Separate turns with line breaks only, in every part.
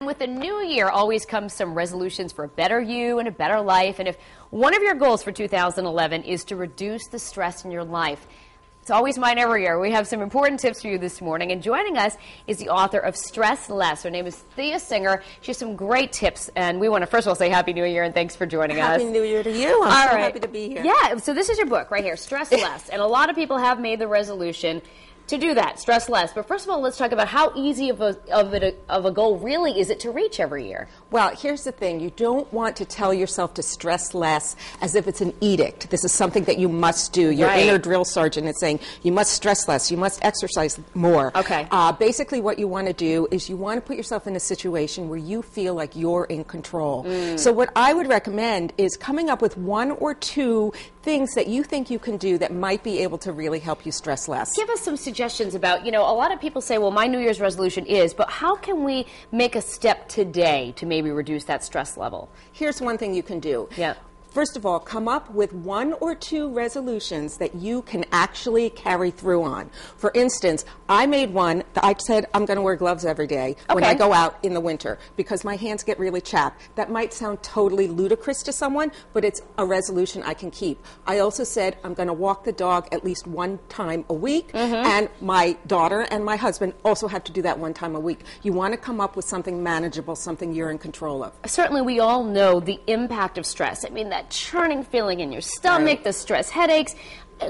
With the new year always comes some resolutions for a better you and a better life. And if one of your goals for 2011 is to reduce the stress in your life, it's always mine every year. We have some important tips for you this morning. And joining us is the author of Stress Less. Her name is Thea Singer. She has some great tips. And we want to first of all say Happy New Year and thanks for joining us.
Happy New Year to you. I'm so happy to be here.
Yeah, so this is your book right here, Stress Less. And a lot of people have made the resolution to do that, stress less. But first of all, let's talk about how easy of a goal really is it to reach every year?
Well, here's the thing. You don't want to tell yourself to stress less as if it's an edict. This is something that you must do. Your inner drill sergeant is saying, you must stress less, you must exercise more.
Okay.
Basically, what you want to do is you want to put yourself in a situation where you feel like you're in control. So what I would recommend is coming up with one or two things that you think you can do that might be able to really help you stress less.
Give us some suggestions about, a lot of people say, well, my New Year's resolution is, but how can we make a step today to maybe reduce that stress level?
Here's one thing you can do.
Yeah.
First of all, come up with one or two resolutions that you can actually carry through on. For instance, I made one that I said I'm going to wear gloves every day when I go out in the winter because my hands get really chapped. That might sound totally ludicrous to someone, but it's a resolution I can keep. I also said I'm going to walk the dog at least one time a week, and my daughter and my husband also have to do that one time a week. You want to come up with something manageable, something you're in control of.
Certainly we all know the impact of stress. I mean, that churning feeling in your stomach, the stress headaches.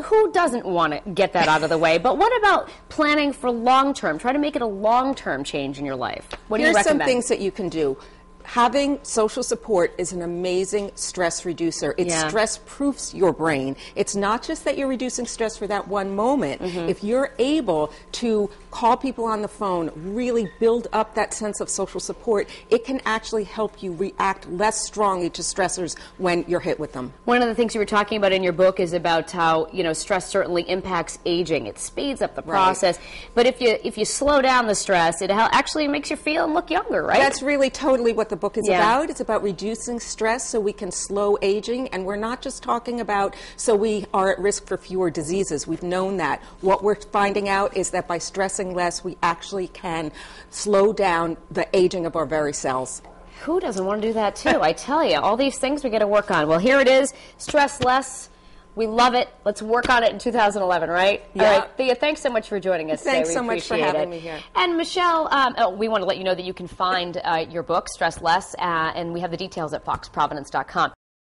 Who doesn't want to get that out of the way? But what about planning for long-term? Try to make it a long-term change in your life. What do you recommend?
Here's some things that you can do. Having social support is an amazing stress reducer. It stress-proofs your brain. It's not just that you're reducing stress for that one moment. If you're able to call people on the phone, really build up that sense of social support, it can actually help you react less strongly to stressors when you're hit with them.
One of the things you were talking about in your book is about how, stress certainly impacts aging. It speeds up the process. But if you slow down the stress, it actually makes you feel and look younger, right?
That's really totally what the book is about. It's about reducing stress so we can slow aging, and we're not just talking about so we are at risk for fewer diseases. We've known that. What we're finding out is that by stressing less, we actually can slow down the aging of our very cells.
Who doesn't want to do that too? I tell you, all these things we got to work on. Well, here it is, stress less. We love it. Let's work on it in 2011, right?
Yeah.
All right, Thea, thanks so much for joining us today.
Thanks so much for having me here.
And Michelle, we want to let you know that you can find your book, Stress Less, and we have the details at foxprovidence.com.